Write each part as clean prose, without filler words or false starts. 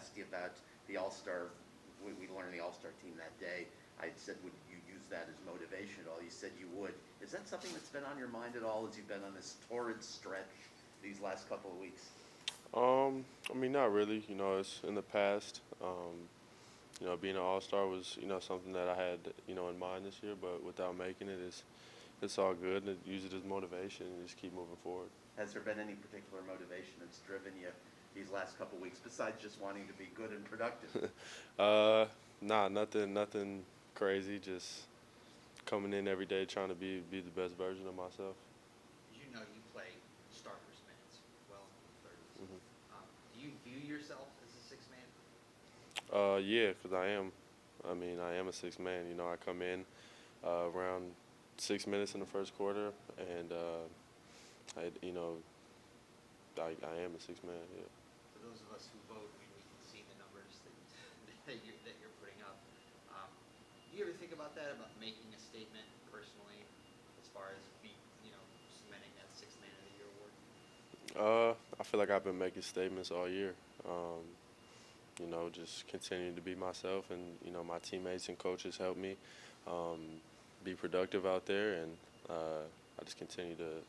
asked you about the All-Star. We learned the All-Star team that day. I said, would you use that as motivation at all? You said you would. Is that something that's been on your mind at all as you've been on this torrid stretch these last couple of weeks? I mean, not really. You know, it's in the past. You know, being an All-Star was, you know, something that I had, you know, in mind this year. But without making it, it's all good. And use it as motivation and just keep moving forward. Has there been any particular motivation that's driven you these last couple of weeks besides just wanting to be good and productive? Nah, nothing crazy. Just coming in every day trying to be the best version of myself. You know you play starters minutes well in the 30s. Hmm. Do you view yourself as a six man? Yeah, because I am. I mean, I am a six man. You know, I come in around 6 minutes in the first quarter, and you know, I am a six man. Yeah. For those of us who vote, we can see the numbers that that you're putting up. Do you ever think about that, about making a statement personally, as far as cementing that Sixth Man of the Year award? I feel like I've been making statements all year. You know, just continuing to be myself, and you know, my teammates and coaches help me be productive out there, and I just continue to,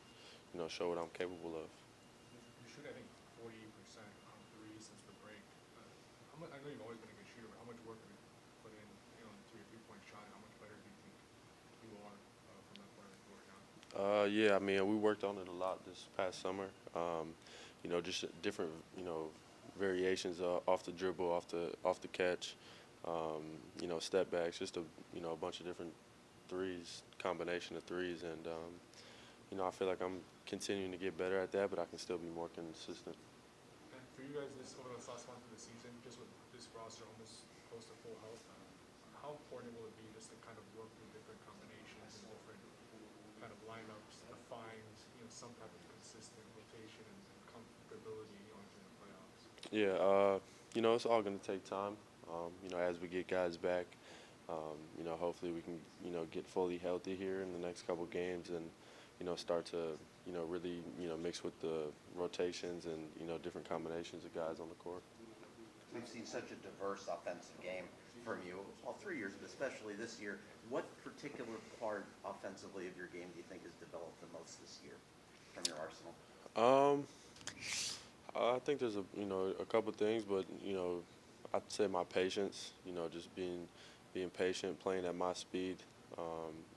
you know, show what I'm capable of. You shoot, I think, 48% on three since the break. I know you've always been a good shooter, but how much work have you put in, to your three-point shot? How much better do you think you are from that point forward now? Yeah, I mean, we worked on it a lot this past summer. You know, just different, you know, variations off the dribble, off the catch. You know, step backs, just a bunch of different threes, combination of threes, and you know, I feel like I'm continuing to get better at that, but I can still be more consistent. And for you guys, over the last month of the season, just with this roster almost close to full health, how important will it be just to kind of work through different combinations and different kind of lineups to find some type of consistent rotation and comfortability into the playoffs? Yeah, you know, it's all going to take time. You know, as we get guys back, you know, hopefully we can, you know, get fully healthy here in the next couple games and, you know, start to, you know, really, you know, mix with the rotations and, you know, different combinations of guys on the court. We've seen such a diverse offensive game from you all 3 years, but especially this year. What particular part offensively of your game do you think has developed the most this year from your arsenal? I think there's a couple things, but you know, I'd say my patience. You know, just being patient, playing at my speed,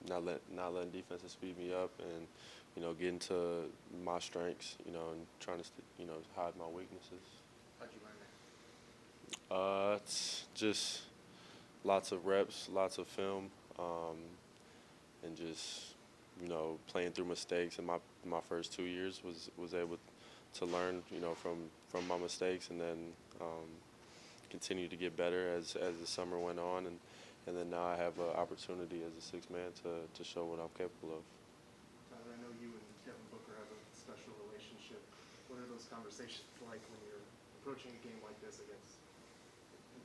not letting defenses speed me up, and you know, getting to my strengths. You know, and trying to hide my weaknesses. How'd you learn that? It's just lots of reps, lots of film, and just playing through mistakes. And my first 2 years was able to learn from my mistakes, and then continue to get better as the summer went on, and then now I have an opportunity as a sixth man to show what I'm capable of. Tyler, I know you and Devin Booker have a special relationship. What are those conversations like when you're approaching a game like this against,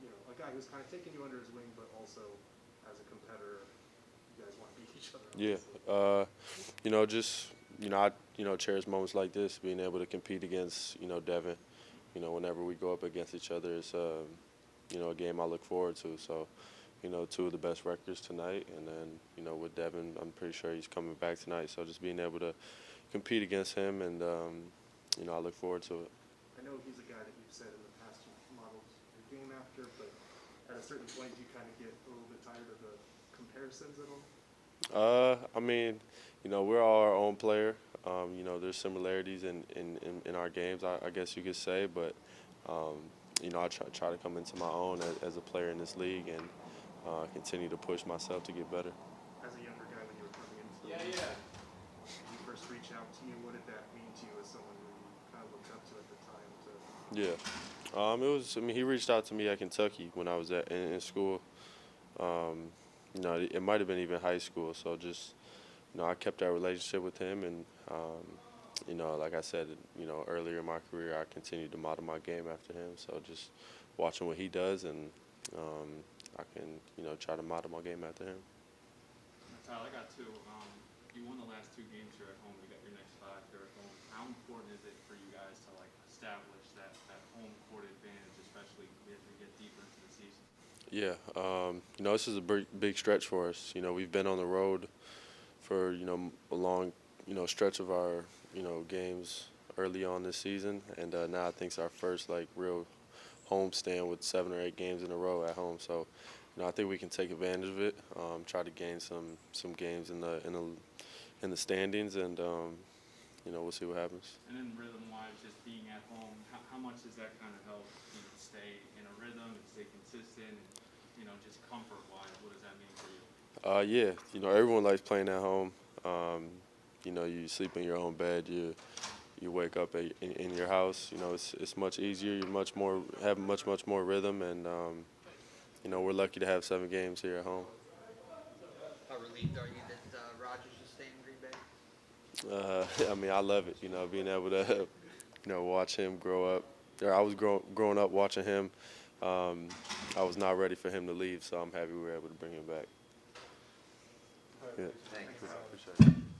a guy who's kind of taking you under his wing, but also as a competitor, you guys want to beat each other? Yeah, I cherish moments like this, being able to compete against Devin. Whenever we go up against each other, it's a game I look forward to. So, two of the best records tonight, and then with Devin, I'm pretty sure he's coming back tonight. So just being able to compete against him, and I look forward to it. I know he's a guy that you've said in the past you modeled your game after, but at a certain point, do you kind of get a little bit tired of the comparisons at all? I mean, we're all our own player. There's similarities in our games, I guess you could say, but I try to come into my own as a player in this league and continue to push myself to get better. As a younger guy, when you were coming into the league, did he first reach out to you? What did that mean to you as someone who you kind of looked up to at the time? Yeah, he reached out to me at Kentucky when I was in school. It might have been even high school. So just, I kept that relationship with him, and like I said, earlier in my career, I continued to model my game after him. So just watching what he does, and I can, try to model my game after him. Tyler, I got two. You won the last 2 games here at home. You got your next 5 here at home. How important is it for you guys to establish that home court advantage, especially given Yeah, this is a big stretch for us. We've been on the road for, a long, stretch of our, games early on this season. And now I think it's our first, real home stand with 7 or 8 games in a row at home. So, I think we can take advantage of it, try to gain some games in the standings, and, we'll see what happens. And then rhythm-wise, just being at home, how much does that kind of help stay in a rhythm and stay consistent? And, just comfort-wise, what does that mean for you? Yeah, everyone likes playing at home. You sleep in your own bed. You wake up in your house. It's much easier. You have much more rhythm, and we're lucky to have 7 games here at home. How relieved are you that Rodgers is staying in Green Bay? I love it. Being able to watch him grow up. I was growing up watching him. I was not ready for him to leave, so I'm happy we were able to bring him back. Yeah. Thanks. Appreciate it.